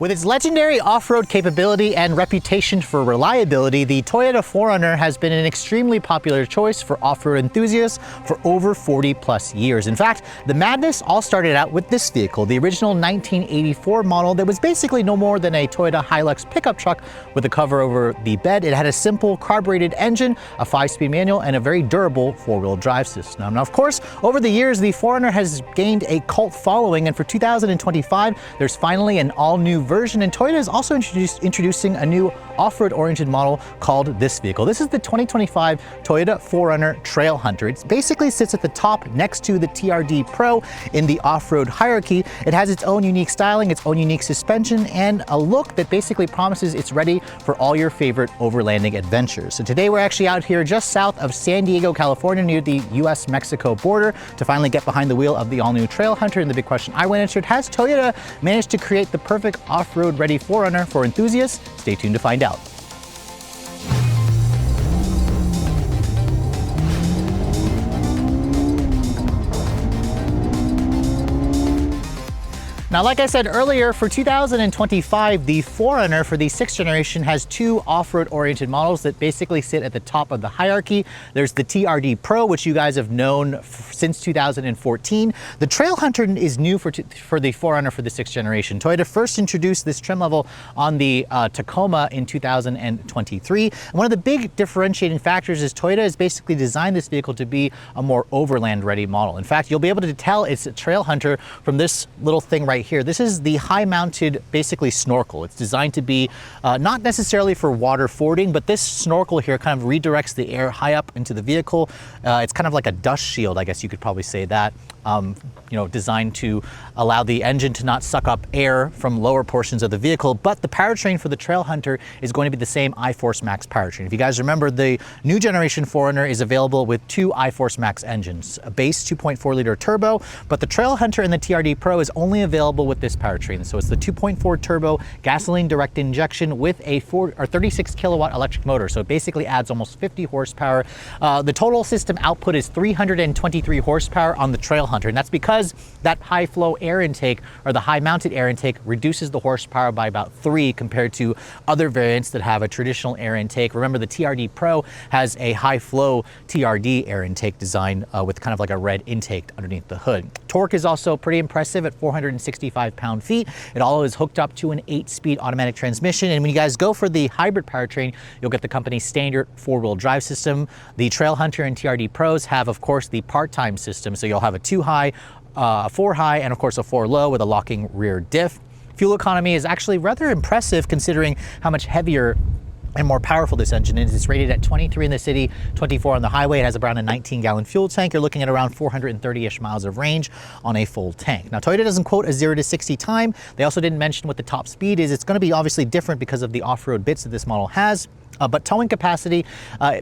With its legendary off-road capability and reputation for reliability, the Toyota 4Runner has been an extremely popular choice for off-road enthusiasts for over 40 plus years. In fact, the madness all started out with this vehicle, the original 1984 model that was basically no more than a Toyota Hilux pickup truck with a cover over the bed. It had a simple carbureted engine, a 5-speed manual, and a very durable 4-wheel drive system. Now, of course, over the years, the 4Runner has gained a cult following, and for 2025, there's finally an all-new version, and Toyota is also introducing a new off-road oriented model called this vehicle. This is the 2025 Toyota 4Runner Trailhunter. It basically sits at the top next to the TRD Pro in the off-road hierarchy. It has its own unique styling, its own unique suspension, and a look that basically promises it's ready for all your favorite overlanding adventures. So today we're actually out here just south of San Diego, California, near the US-Mexico border to finally get behind the wheel of the all-new Trailhunter. And the big question I went answered, has Toyota managed to create the perfect off-road ready 4Runner for enthusiasts? Stay tuned to find out. Now, like I said earlier, for 2025, the 4Runner for the 6th generation has two off-road oriented models that basically sit at the top of the hierarchy. There's the TRD Pro, which you guys have known since 2014. The Trailhunter is new for the 4Runner for the 6th generation. Toyota first introduced this trim level on the Tacoma in 2023. And one of the big differentiating factors is Toyota has basically designed this vehicle to be a more overland ready model. In fact, you'll be able to tell it's a Trailhunter from this little thing right here. This is the high-mounted, basically, snorkel. It's designed to be not necessarily for water fording, but this snorkel here kind of redirects the air high up into the vehicle. It's kind of like a dust shield, I guess you could probably say that. Designed to allow the engine to not suck up air from lower portions of the vehicle, but the powertrain for the Trailhunter is going to be the same iForce Max powertrain. If you guys remember, the new generation 4Runner is available with two iForce Max engines, a base 2.4 liter turbo, but the Trailhunter and the TRD Pro is only available with this powertrain. So it's the 2.4 turbo gasoline direct injection with a 36 kilowatt electric motor. So it basically adds almost 50 horsepower. The total system output is 323 horsepower on the Trailhunter, and that's because that high flow air intake, or the high mounted air intake, reduces the horsepower by about 3 compared to other variants that have a traditional air intake. Remember, the TRD Pro has a high flow TRD air intake design with kind of like a red intake underneath the hood. Torque is also pretty impressive at 465 pound-feet. It all is hooked up to an 8-speed automatic transmission. And when you guys go for the hybrid powertrain, you'll get the company's standard 4-wheel drive system. The Trailhunter and TRD Pros have, of course, the part-time system. So you'll have a 2-high, a 4-high, and of course a 4-low with a locking rear diff. Fuel economy is actually rather impressive considering how much heavier and more powerful this engine is. It's rated at 23 in the city, 24 on the highway. It has around a 19-gallon fuel tank. You're looking at around 430-ish miles of range on a full tank. Now, Toyota doesn't quote a 0 to 60 time. They also didn't mention what the top speed is. It's going to be obviously different because of the off-road bits that this model has. But towing capacity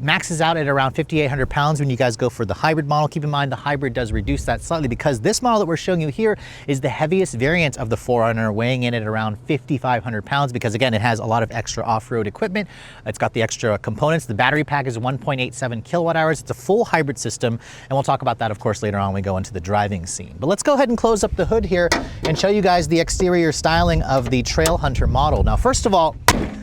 maxes out at around 5,800 pounds when you guys go for the hybrid model. Keep in mind the hybrid does reduce that slightly because this model that we're showing you here is the heaviest variant of the 4Runner, weighing in at around 5,500 pounds because, again, it has a lot of extra off-road equipment. It's got the extra components. The battery pack is 1.87 kilowatt hours. It's a full hybrid system, and we'll talk about that, of course, later on when we go into the driving scene. But let's go ahead and close up the hood here and show you guys the exterior styling of the Trailhunter model. Now, first of all,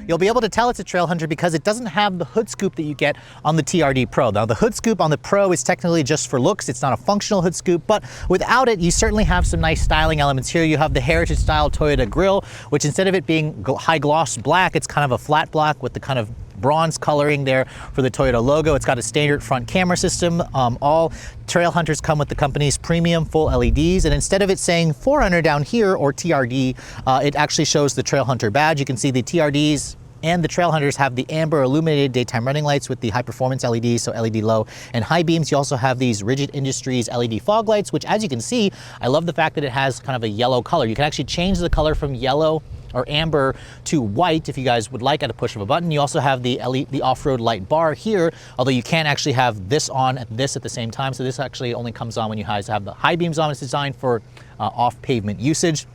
you'll be able to tell it's a Trailhunter because it doesn't have the hood scoop that you get on the TRD Pro. Now, the hood scoop on the Pro is technically just for looks. It's not a functional hood scoop, but without it, you certainly have some nice styling elements here. You have the heritage style Toyota grille, which instead of it being high gloss black, it's kind of a flat black with the kind of bronze coloring there for the Toyota logo. It's got a standard front camera system. All Trailhunters come with the company's premium full LEDs, and instead of it saying 4Runner down here or TRD, it actually shows the Trailhunter badge. You can see the TRDs and the Trailhunters have the amber illuminated daytime running lights with the high performance LEDs, so LED low and high beams. You also have these Rigid Industries LED fog lights, which, as you can see, I love the fact that it has kind of a yellow color. You can actually change the color from yellow or amber to white if you guys would like at a push of a button. You also have the off-road light bar here, although you can't actually have this on and this at the same time. So this actually only comes on when you guys have the high beams on. It's designed for off-pavement usage.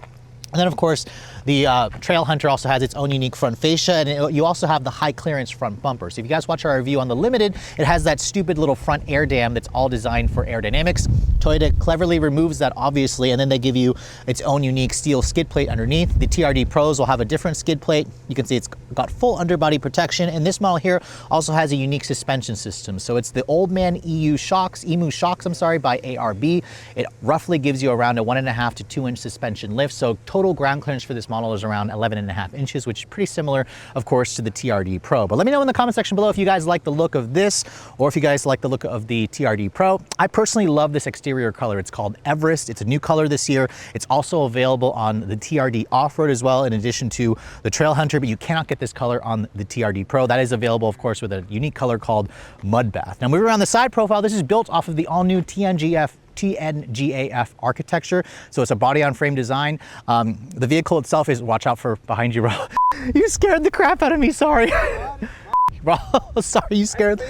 And then, of course, the Trailhunter also has its own unique front fascia, and you also have the high clearance front bumper. So if you guys watch our review on the Limited, it has that stupid little front air dam that's all designed for aerodynamics. Toyota cleverly removes that, obviously, and then they give you its own unique steel skid plate underneath. The TRD Pros will have a different skid plate. You can see it's got full underbody protection, and this model here also has a unique suspension system. So it's the Old Man EMU shocks, I'm sorry, by ARB. It roughly gives you around a 1.5 to 2 inch suspension lift. So total ground clearance for this model is around 11.5 inches, which is pretty similar, of course, to the TRD Pro. But let me know in the comment section below if you guys like the look of this, or if you guys like the look of the TRD Pro. I personally love this exterior color. It's called Everest. It's a new color this year. It's also available on the TRD Off-Road as well, in addition to the Trailhunter, but you cannot get this color on the TRD Pro. That is available, of course, with a unique color called Mud Bath. Now, moving around the side profile, this is built off of the all-new TNGAF architecture. So it's a body on frame design. The vehicle itself is, watch out for behind you, bro. You scared the crap out of me, sorry. Bro, sorry, you scared.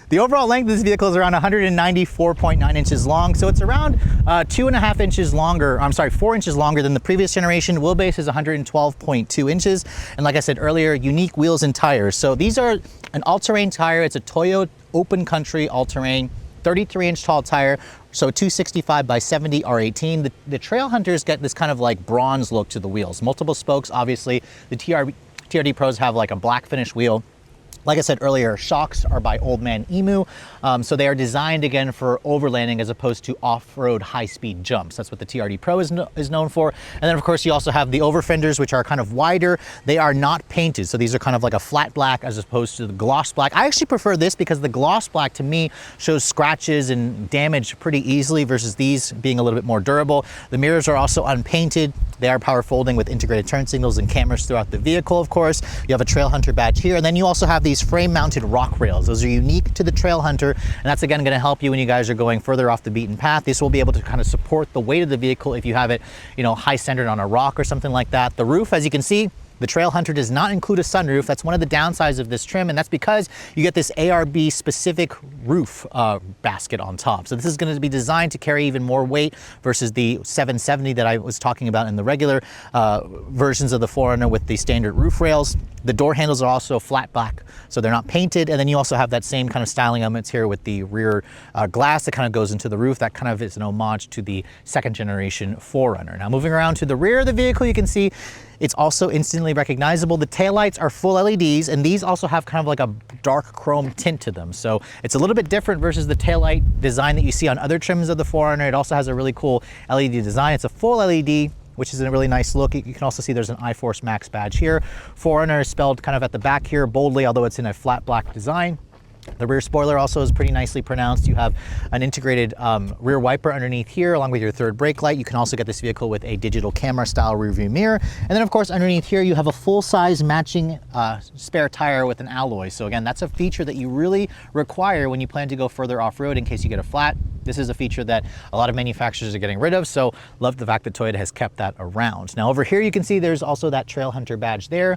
The overall length of this vehicle is around 194.9 inches long. So it's around 2.5 inches longer, I'm sorry, 4 inches longer than the previous generation. Wheelbase is 112.2 inches. And like I said earlier, unique wheels and tires. So these are an all-terrain tire. It's a Toyo open country all-terrain, 33-inch tall tire. So 265 by 70 R18. The Trailhunters get this kind of like bronze look to the wheels. Multiple spokes, obviously. The TRD Pros have like a black finish wheel. Like I said earlier, shocks are by Old Man EMU, so they are designed again for overlanding as opposed to off-road high-speed jumps. That's what the TRD Pro is known for. And then of course you also have the over fenders, which are kind of wider. They are not painted, so these are kind of like a flat black as opposed to the gloss black. I actually prefer this because the gloss black to me shows scratches and damage pretty easily versus these being a little bit more durable. The mirrors are also unpainted. They are power folding with integrated turn signals and cameras throughout the vehicle, of course. You have a Trailhunter badge here, and then you also have these frame-mounted rock rails. Those are unique to the Trailhunter, and that's again going to help you when you guys are going further off the beaten path. This will be able to kind of support the weight of the vehicle if you have it, you know, high-centered on a rock or something like that. The roof, as you can see, the Trailhunter does not include a sunroof. That's one of the downsides of this trim, and that's because you get this ARB specific roof basket on top. So this is going to be designed to carry even more weight versus the 770 that I was talking about in the regular versions of the 4Runner with the standard roof rails. The door handles are also flat black, so they're not painted. And then you also have that same kind of styling elements here with the rear glass that kind of goes into the roof. That kind of is an homage to the second generation 4Runner. Now moving around to the rear of the vehicle, you can see it's also instantly recognizable. The taillights are full LEDs, and these also have kind of like a dark chrome tint to them. So it's a little bit different versus the taillight design that you see on other trims of the 4Runner. It also has a really cool LED design. It's a full LED, which is a really nice look. You can also see there's an iForce Max badge here. 4Runner is spelled kind of at the back here boldly, although it's in a flat black design. The rear spoiler also is pretty nicely pronounced. You have an integrated rear wiper underneath here along with your third brake light. You can also get this vehicle with a digital camera style rear view mirror. And then of course underneath here you have a full-size matching spare tire with an alloy. So again, that's a feature that you really require when you plan to go further off-road in case you get a flat. This is a feature that a lot of manufacturers are getting rid of, so love the fact that Toyota has kept that around. Now over here you can see there's also that Trailhunter badge there,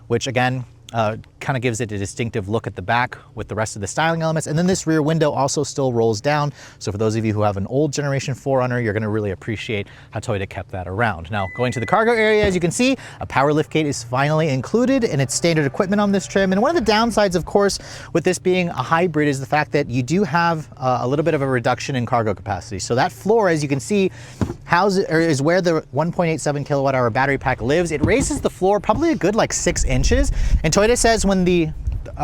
which again, kind of gives it a distinctive look at the back with the rest of the styling elements. And then this rear window also still rolls down. So for those of you who have an old generation 4Runner, you're going to really appreciate how Toyota kept that around. Now going to the cargo area, as you can see, a power liftgate is finally included and it's standard equipment on this trim. And one of the downsides, of course, with this being a hybrid is the fact that you do have a little bit of a reduction in cargo capacity. So that floor, as you can see, is where the 1.87 kilowatt hour battery pack lives. It raises the floor probably a good like 6 inches. And Toyota says when the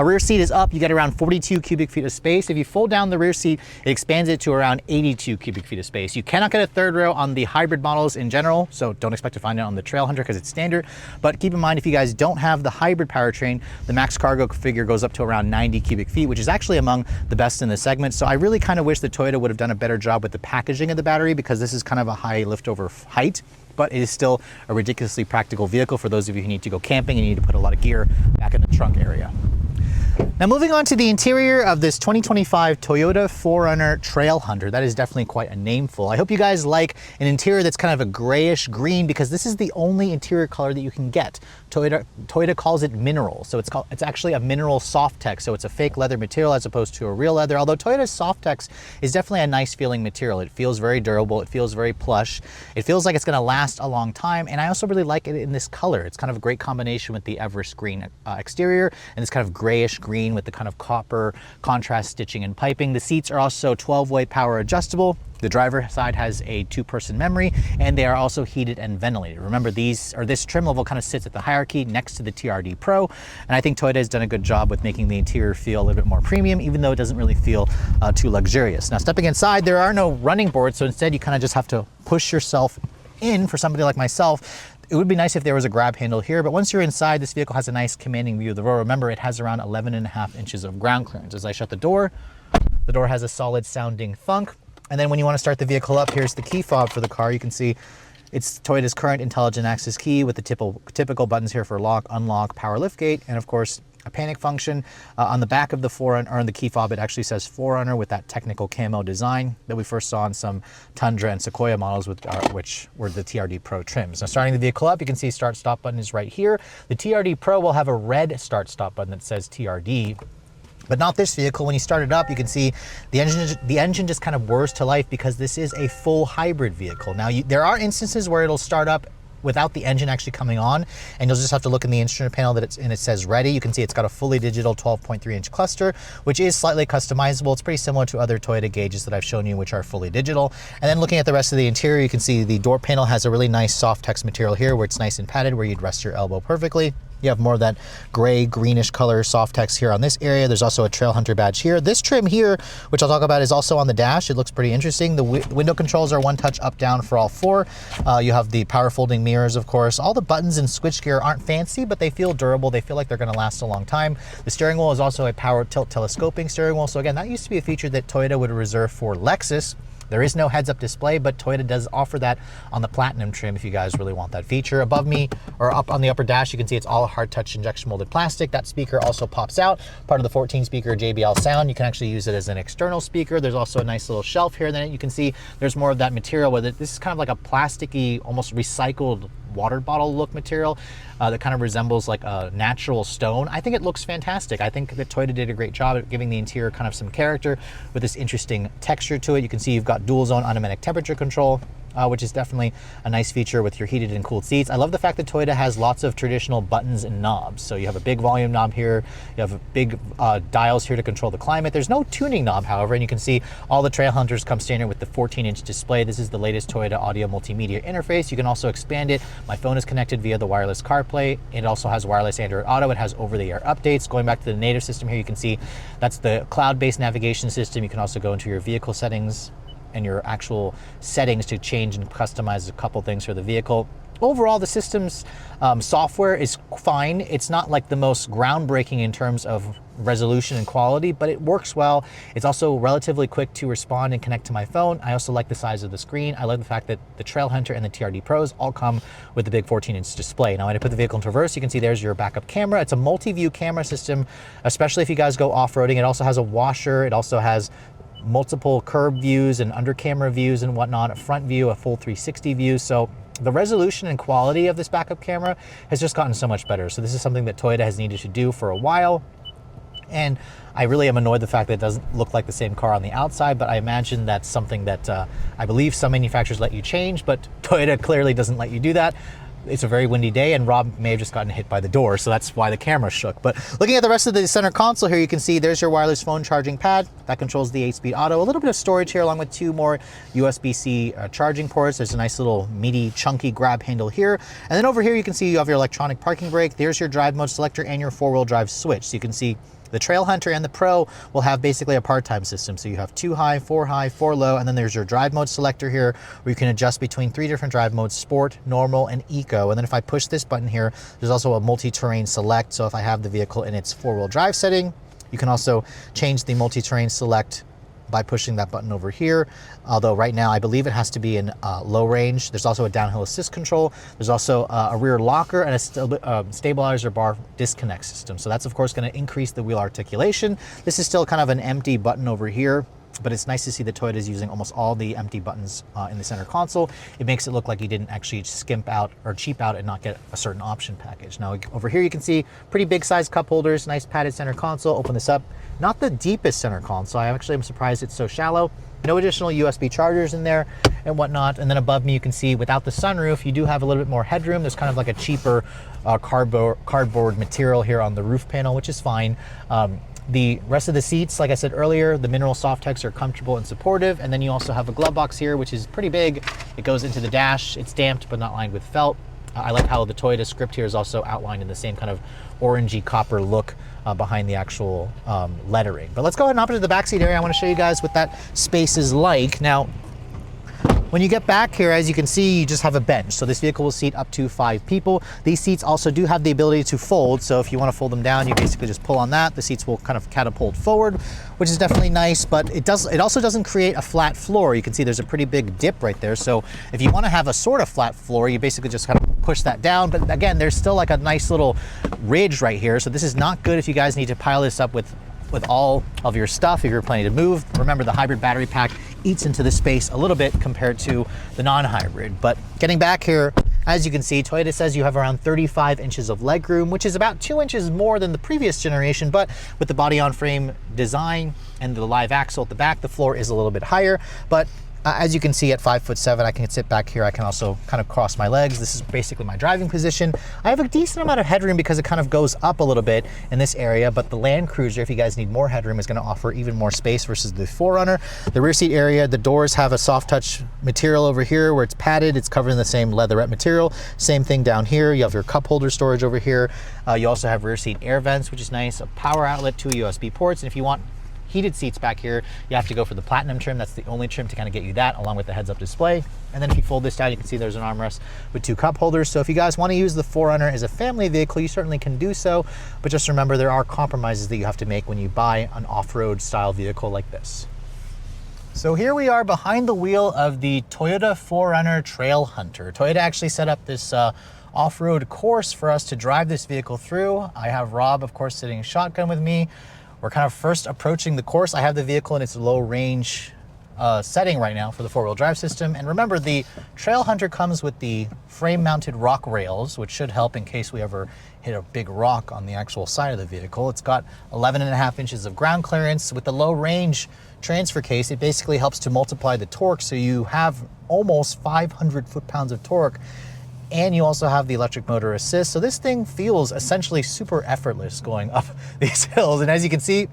rear seat is up, you get around 42 cubic feet of space. If you fold down the rear seat, it expands it to around 82 cubic feet of space. You cannot get a third row on the hybrid models in general, so don't expect to find it on the Trailhunter because it's standard. But keep in mind, if you guys don't have the hybrid powertrain, the max cargo figure goes up to around 90 cubic feet, which is actually among the best in the segment. So I really kind of wish that Toyota would have done a better job with the packaging of the battery, because this is kind of a high liftover height, but it is still a ridiculously practical vehicle for those of you who need to go camping and you need to put a lot of gear back in the trunk area. Now moving on to the interior of this 2025 Toyota 4Runner Trailhunter. That is definitely quite a nameful. I hope you guys like an interior that's kind of a grayish green, because this is the only interior color that you can get. Toyota calls it mineral. So it's actually a mineral Softex. So it's a fake leather material as opposed to a real leather. Although Toyota's Softex is definitely a nice feeling material. It feels very durable. It feels very plush. It feels like it's going to last a long time. And I also really like it in this color. It's kind of a great combination with the Everest green exterior and this kind of grayish green with the kind of copper contrast stitching and piping. The seats are also 12-way power adjustable. The driver side has a 2-person memory, and they are also heated and ventilated. Remember, this trim level kind of sits at the hierarchy next to the TRD Pro, and I think Toyota has done a good job with making the interior feel a little bit more premium, even though it doesn't really feel too luxurious. Now, stepping inside, there are no running boards, so instead you kind of just have to push yourself in. For somebody like myself, it would be nice if there was a grab handle here, but once you're inside, this vehicle has a nice commanding view of the road. Remember, it has around 11.5 inches of ground clearance. As I shut the door has a solid sounding thunk. And then when you want to start the vehicle up, here's the key fob for the car. You can see it's Toyota's current intelligent access key with the typical buttons here for lock, unlock, power liftgate, and of course a panic function. On the back of the 4Runner, or on the key fob, it actually says 4Runner with that technical camo design that we first saw in some Tundra and Sequoia models, which were the TRD Pro trims. Now, starting the vehicle up, you can see start-stop button is right here. The TRD Pro will have a red start-stop button that says TRD. But not this vehicle. When you start it up, you can see the engine just kind of whirs to life because this is a full hybrid vehicle. Now, there are instances where it'll start up without the engine actually coming on, and you'll just have to look in the instrument panel and it says ready. You can see it's got a fully digital 12.3-inch cluster, which is slightly customizable. It's pretty similar to other Toyota gauges that I've shown you, which are fully digital. And then looking at the rest of the interior, you can see the door panel has a really nice soft text material here where it's nice and padded, where you'd rest your elbow perfectly. You have more of that gray, greenish color soft text here on this area. There's also a Trailhunter badge here. This trim here, which I'll talk about, is also on the dash. It looks pretty interesting. The window controls are one touch up, down for all 4. You have the power folding mirrors, of course. All the buttons and switchgear aren't fancy, but they feel durable. They feel like they're gonna last a long time. The steering wheel is also a power tilt telescoping steering wheel. So again, that used to be a feature that Toyota would reserve for Lexus. There is no heads-up display, but Toyota does offer that on the Platinum trim if you guys really want that feature. Above me, or up on the upper dash, you can see it's all hard touch injection molded plastic. That speaker also pops out, part of the 14-speaker JBL sound. You can actually use it as an external speaker. There's also a nice little shelf here. Then you can see there's more of that material with it. This is kind of like a plasticky, almost recycled water bottle look material that kind of resembles like a natural stone. I think it looks fantastic. I think that Toyota did a great job at giving the interior kind of some character with this interesting texture to it. You can see you've got dual zone automatic temperature control, which is definitely a nice feature with your heated and cooled seats. I love the fact that Toyota has lots of traditional buttons and knobs. So you have a big volume knob here, you have big dials here to control the climate. There's no tuning knob, however, and you can see all the Trailhunters come standard with the 14-inch display. This is the latest Toyota audio multimedia interface. You can also expand it. My phone is connected via the wireless CarPlay. It also has wireless Android Auto. It has over-the-air updates. Going back to the native system here, you can see that's the cloud-based navigation system. You can also go into your vehicle settings and your actual settings to change and customize a couple things for the vehicle. Overall, the system's software is fine. It's not like the most groundbreaking in terms of resolution and quality, but it works well. It's also relatively quick to respond and connect to my phone. I also like the size of the screen. I like the fact that the Trailhunter and the TRD Pros all come with the big 14-inch display. Now, when I put the vehicle into reverse, you can see there's your backup camera. It's a multi-view camera system, especially if you guys go off-roading. It also has a washer. It also has multiple curb views and under camera views and whatnot, a front view, a full 360 view. So the resolution and quality of this backup camera has just gotten so much better. So this is something that Toyota has needed to do for a while. And I really am annoyed the fact that it doesn't look like the same car on the outside, but I imagine that's something that I believe some manufacturers let you change, but Toyota clearly doesn't let you do that. It's a very windy day, and Rob may have just gotten hit by the door, so that's why the camera shook. But looking at the rest of the center console here, you can see there's your wireless phone charging pad. That controls the 8-speed auto. A little bit of storage here, along with 2 more USB-C charging ports. There's a nice little meaty, chunky grab handle here. And then over here, you can see you have your electronic parking brake. There's your drive mode selector and your 4-wheel drive switch. So you can see the Trailhunter and the Pro will have basically a part-time system. So you have 2 high, 4 low, and then there's your drive mode selector here where you can adjust between 3 different drive modes: sport, normal, and eco. And then if I push this button here, there's also a multi-terrain select. So if I have the vehicle in its 4-wheel drive setting, you can also change the multi-terrain select by pushing that button over here. Although right now I believe it has to be in low range. There's also a downhill assist control. There's also a rear locker and a stabilizer bar disconnect system. So that's of course going to increase the wheel articulation. This is still kind of an empty button over here, but it's nice to see that Toyota is using almost all the empty buttons in the center console. It makes it look like you didn't actually skimp out or cheap out and not get a certain option package. Now over here you can see pretty big size cup holders, nice padded center console. Open this up. Not the deepest center console. I actually am surprised it's so shallow. No additional USB chargers in there and whatnot. And then above me, you can see without the sunroof, you do have a little bit more headroom. There's kind of like a cheaper cardboard material here on the roof panel, which is fine. The rest of the seats, like I said earlier, the mineral Softex are comfortable and supportive. And then you also have a glove box here, which is pretty big. It goes into the dash. It's damped, but not lined with felt. I like how the Toyota script here is also outlined in the same kind of orangey copper look behind the actual lettering. But let's go ahead and hop into the backseat area. I want to show you guys what that space is like. Now, when you get back here, as you can see, you just have a bench. So this vehicle will seat up to 5 people. These seats also do have the ability to fold. So if you want to fold them down, you basically just pull on that. The seats will kind of catapult forward, which is definitely nice, but it also doesn't create a flat floor. You can see there's a pretty big dip right there. So if you want to have a sort of flat floor, you basically just kind of push that down. But again, there's still like a nice little ridge right here. So this is not good if you guys need to pile this up with all of your stuff if you're planning to move. Remember, the hybrid battery pack eats into the space a little bit compared to the non-hybrid. But getting back here, as you can see, Toyota says you have around 35 inches of legroom, which is about 2 inches more than the previous generation, but with the body-on-frame design and the live axle at the back, the floor is a little bit higher. But as you can see, at 5'7", I can sit back here. I can also kind of cross my legs. This is basically my driving position. I have a decent amount of headroom because it kind of goes up a little bit in this area, but the Land Cruiser, if you guys need more headroom, is going to offer even more space versus the 4Runner. The rear seat area, the doors have a soft touch material over here where it's padded. It's covered in the same leatherette material. Same thing down here. You have your cup holder storage over here. You also have rear seat air vents, which is nice. A power outlet, 2 USB ports, and if you want heated seats back here, you have to go for the platinum trim. That's the only trim to kind of get you that, along with the heads-up display. And then if you fold this down, you can see there's an armrest with 2 cup holders. So if you guys want to use the 4Runner as a family vehicle, you certainly can do so. But just remember, there are compromises that you have to make when you buy an off-road style vehicle like this. So here we are behind the wheel of the Toyota 4Runner Trailhunter. Toyota actually set up this off-road course for us to drive this vehicle through. I have Rob, of course, sitting shotgun with me. We're kind of first approaching the course. I have the vehicle in its low range setting right now for the 4-wheel drive system. And remember, the Trailhunter comes with the frame mounted rock rails, which should help in case we ever hit a big rock on the actual side of the vehicle. It's got 11.5 inches of ground clearance. With the low range transfer case, it basically helps to multiply the torque. So you have almost 500 foot-pounds of torque. And you also have the electric motor assist. So this thing feels essentially super effortless going up these hills. And as you can see,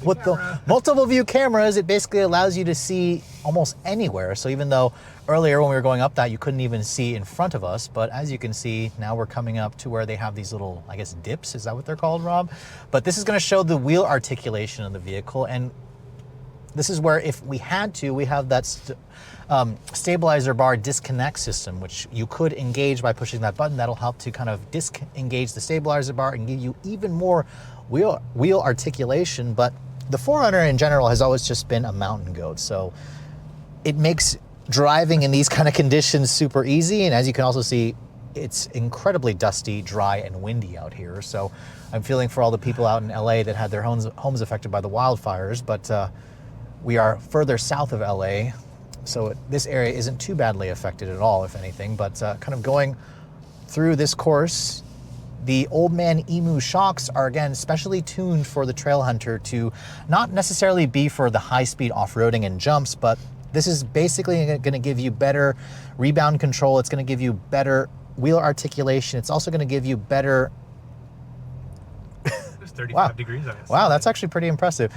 with the multiple view cameras, it basically allows you to see almost anywhere. So even though earlier when we were going up that, you couldn't even see in front of us, but as you can see, now we're coming up to where they have these little, I guess, dips. Is that what they're called, Rob? But this is gonna show the wheel articulation of the vehicle. And this is where, if we had to, we have that stabilizer bar disconnect system, which you could engage by pushing that button. That'll help to kind of disengage the stabilizer bar and give you even more wheel articulation. But the 4Runner in general has always just been a mountain goat. So it makes driving in these kind of conditions super easy. And as you can also see, it's incredibly dusty, dry, and windy out here. So I'm feeling for all the people out in LA that had their homes affected by the wildfires, but we are further south of LA. So this area isn't too badly affected at all, if anything, but kind of going through this course, the Old Man Emu shocks are, again, specially tuned for the Trailhunter to not necessarily be for the high-speed off-roading and jumps, but this is basically going to give you better rebound control. It's going to give you better wheel articulation. It's also going to give you better 35 degrees on it. Wow, that's actually pretty impressive.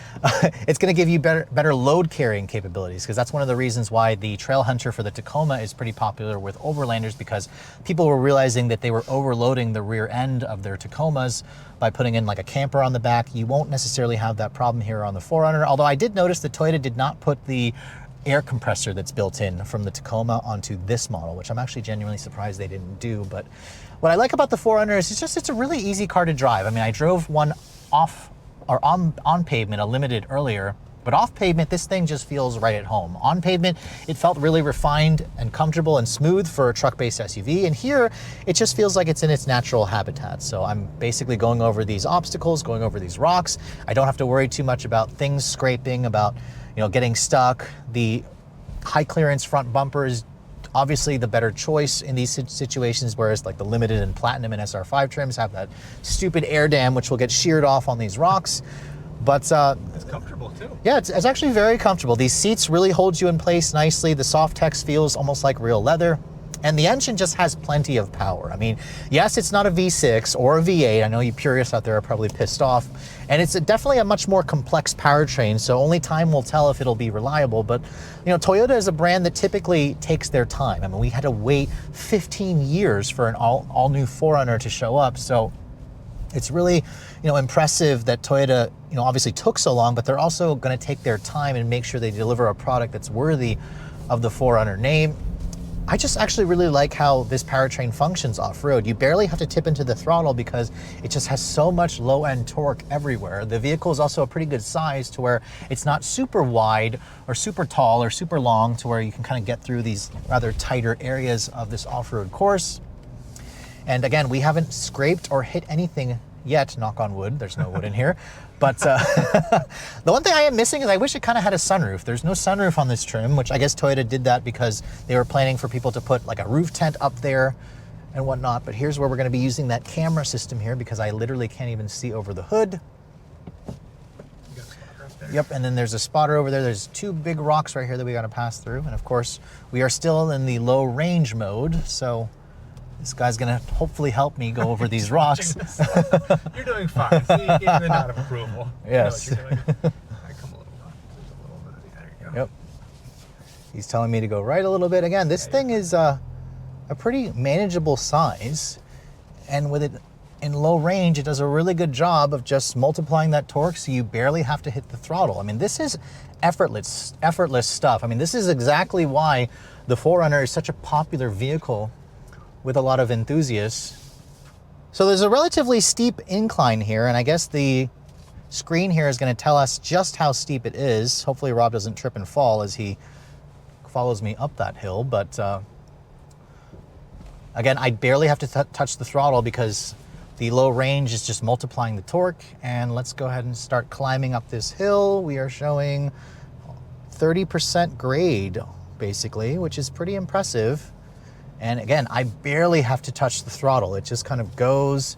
It's going to give you better load carrying capabilities, because that's one of the reasons why the Trailhunter for the Tacoma is pretty popular with overlanders, because people were realizing that they were overloading the rear end of their Tacomas by putting in like a camper on the back. You won't necessarily have that problem here on the 4Runner, although I did notice that Toyota did not put the air compressor that's built in from the Tacoma onto this model, which I'm actually genuinely surprised they didn't do. But what I like about the 4Runner is it's a really easy car to drive. I mean, I drove one on pavement, a limited earlier, but off pavement, this thing just feels right at home. On pavement, it felt really refined and comfortable and smooth for a truck-based SUV. And here, it just feels like it's in its natural habitat. So I'm basically going over these obstacles, going over these rocks. I don't have to worry too much about things scraping, about getting stuck. The high clearance front bumper is obviously the better choice in these situations, whereas like the Limited and Platinum and SR5 trims have that stupid air dam, which will get sheared off on these rocks. But it's comfortable too. Yeah, it's actually very comfortable. These seats really hold you in place nicely. The Softex feels almost like real leather. And the engine just has plenty of power. I mean, yes, it's not a V6 or a V8. I know you purists out there are probably pissed off. And it's definitely a much more complex powertrain, so only time will tell if it'll be reliable. But, you know, Toyota is a brand that typically takes their time. I mean, we had to wait 15 years for an all-new 4Runner to show up. So it's really, you know, impressive that Toyota, you know, obviously took so long, but they're also going to take their time and make sure they deliver a product that's worthy of the 4Runner name. I just actually really like how this powertrain functions off-road. You barely have to tip into the throttle because it just has so much low-end torque everywhere. The vehicle is also a pretty good size to where it's not super wide or super tall or super long to where you can kind of get through these rather tighter areas of this off-road course. And again, we haven't scraped or hit anything yet, knock on wood. There's no wood in here. But the one thing I am missing is I wish it kind of had a sunroof. There's no sunroof on this trim, which I guess Toyota did that because they were planning for people to put like a roof tent up there and whatnot. But here's where we're going to be using that camera system here because I literally can't even see over the hood. Yep, and then there's a spotter over there. There's two big rocks right here that we got to pass through. And of course, we are still in the low range mode. So this guy's gonna hopefully help me go over these rocks. You're doing fine. See, you gave the nod of approval. Yes. You know what you're doing. All right, come a little bit. There's a little bit. There you go. Yep. He's telling me to go right a little bit. Again, this thing is a pretty manageable size, and with it in low range, it does a really good job of just multiplying that torque so you barely have to hit the throttle. I mean, this is effortless stuff. I mean, this is exactly why the 4Runner is such a popular vehicle with a lot of enthusiasts. So there's a relatively steep incline here, and I guess the screen here is going to tell us just how steep it is. Hopefully Rob doesn't trip and fall as he follows me up that hill, but again, I barely have to touch the throttle because the low range is just multiplying the torque. And let's go ahead and start climbing up this hill. We are showing 30% grade, basically, which is pretty impressive. And again, I barely have to touch the throttle. It just kind of goes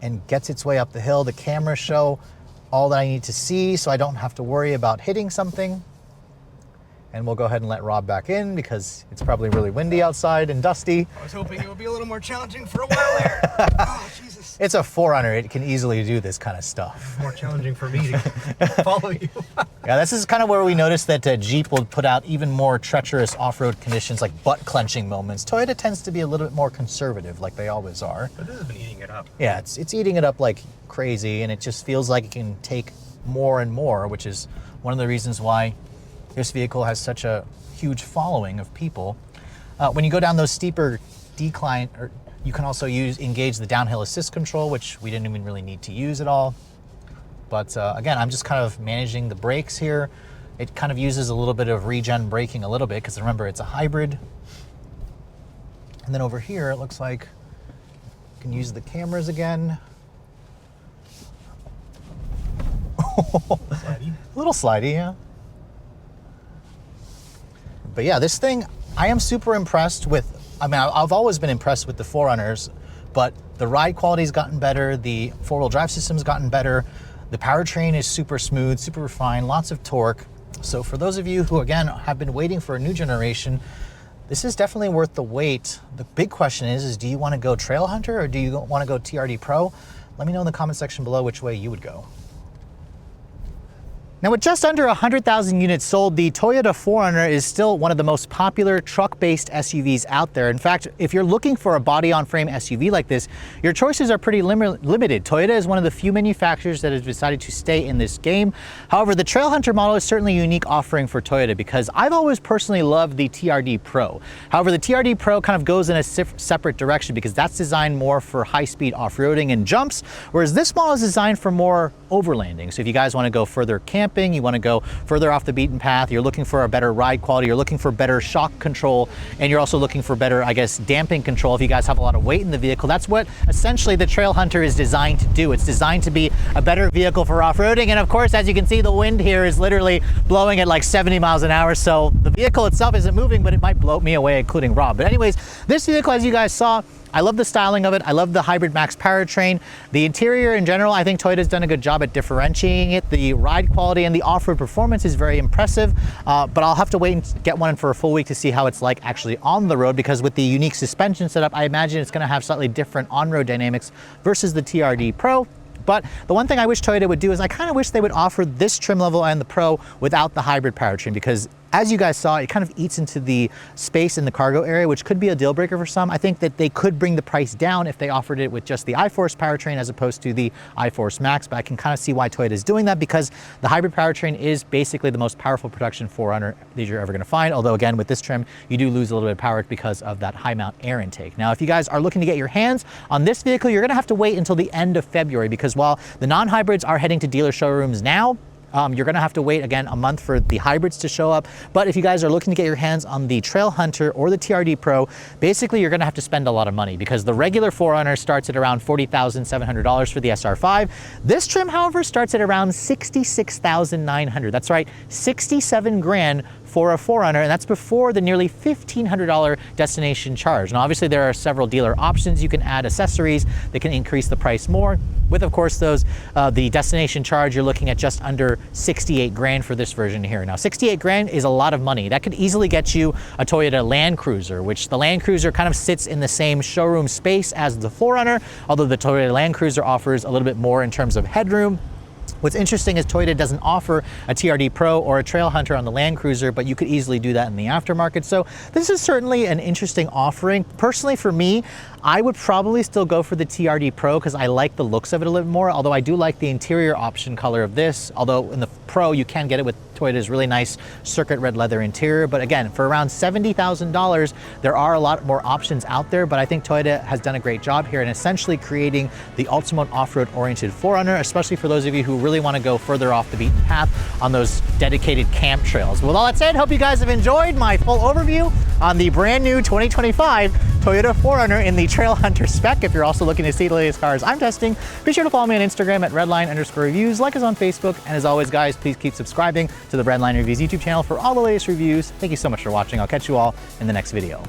and gets its way up the hill. The cameras show all that I need to see so I don't have to worry about hitting something. And we'll go ahead and let Rob back in because it's probably really windy outside and dusty. I was hoping it would be a little more challenging for a while there. Oh, Jesus. It's a 4Runner. It can easily do this kind of stuff. More challenging for me to follow you. Yeah, this is kind of where we noticed that Jeep will put out even more treacherous off-road conditions like butt-clenching moments. Toyota tends to be a little bit more conservative like they always are. But this has been eating it up. Yeah, it's eating it up like crazy, and it just feels like it can take more and more, which is one of the reasons why this vehicle has such a huge following of people. When you go down those steeper decline, you can also engage the downhill assist control, which we didn't even really need to use at all. But again, I'm just kind of managing the brakes here. It kind of uses a little bit of regen braking a little bit, because remember, it's a hybrid. And then over here, it looks like you can use the cameras again. Slidey. A little slidey, yeah. But yeah, this thing, I am super impressed with. I mean, I've always been impressed with the 4Runners, but the ride quality's gotten better, the four-wheel drive system's gotten better, the powertrain is super smooth, super refined, lots of torque. So for those of you who, again, have been waiting for a new generation, this is definitely worth the wait. The big question is do you want to go Trailhunter or do you want to go TRD Pro? Let me know in the comment section below which way you would go. Now, with just under 100,000 units sold, the Toyota 4Runner is still one of the most popular truck-based SUVs out there. In fact, if you're looking for a body-on-frame SUV like this, your choices are pretty limited. Toyota is one of the few manufacturers that has decided to stay in this game. However, the Trailhunter model is certainly a unique offering for Toyota because I've always personally loved the TRD Pro. However, the TRD Pro kind of goes in a separate direction because that's designed more for high-speed off-roading and jumps, whereas this model is designed for more overlanding. So if you guys want to go further camping, you want to go further off the beaten path, you're looking for a better ride quality, you're looking for better shock control, and you're also looking for better, I guess, damping control if you guys have a lot of weight in the vehicle. That's what essentially the Trailhunter is designed to do. It's designed to be a better vehicle for off-roading. And of course, as you can see, the wind here is literally blowing at like 70 miles an hour. So the vehicle itself isn't moving, but it might blow me away, including Rob. But anyways, this vehicle, as you guys saw, I love the styling of it. I love the Hybrid Max powertrain. The interior in general, I think Toyota's done a good job at differentiating it. The ride quality and the off-road performance is very impressive, but I'll have to wait and get one for a full week to see how it's like actually on the road, because with the unique suspension setup, I imagine it's gonna have slightly different on-road dynamics versus the TRD Pro. But the one thing I wish Toyota would do is I kind of wish they would offer this trim level and the Pro without the hybrid powertrain, because as you guys saw, it kind of eats into the space in the cargo area, which could be a deal breaker for some. I think that they could bring the price down if they offered it with just the iForce powertrain as opposed to the iForce Max, but I can kind of see why Toyota is doing that, because the hybrid powertrain is basically the most powerful production 4Runner that you're ever gonna find. Although again, with this trim, you do lose a little bit of power because of that high mount air intake. Now, if you guys are looking to get your hands on this vehicle, you're gonna have to wait until the end of February, because while the non-hybrids are heading to dealer showrooms now, you're gonna have to wait again a month for the hybrids to show up. But if you guys are looking to get your hands on the Trailhunter or the TRD Pro, basically you're gonna have to spend a lot of money, because the regular 4Runner starts at around $40,700 for the SR5. This trim, however, starts at around $66,900. That's right, 67 grand for a 4Runner, and that's before the nearly $1,500 destination charge. Now, obviously there are several dealer options. You can add accessories that can increase the price more. With, of course, those, the destination charge, you're looking at just under 68 grand for this version here. Now, 68 grand is a lot of money. That could easily get you a Toyota Land Cruiser, which the Land Cruiser kind of sits in the same showroom space as the 4Runner, although the Toyota Land Cruiser offers a little bit more in terms of headroom. What's interesting is Toyota doesn't offer a TRD Pro or a Trailhunter on the Land Cruiser, but you could easily do that in the aftermarket. So this is certainly an interesting offering. Personally, for me, I would probably still go for the TRD Pro because I like the looks of it a little bit more, although I do like the interior option color of this. Although in the Pro, you can get it with Toyota's really nice circuit red leather interior. But again, for around $70,000, there are a lot more options out there, but I think Toyota has done a great job here in essentially creating the ultimate off-road oriented 4Runner, especially for those of you who really want to go further off the beaten path on those dedicated camp trails. With all that said, hope you guys have enjoyed my full overview on the brand new 2025 Toyota 4Runner in the Trailhunter spec. If you're also looking to see the latest cars I'm testing, be sure to follow me on Instagram at redline_reviews, like us on Facebook, and as always, guys, please keep subscribing to the Redline Reviews YouTube channel for all the latest reviews. Thank you so much for watching. I'll catch you all in the next video.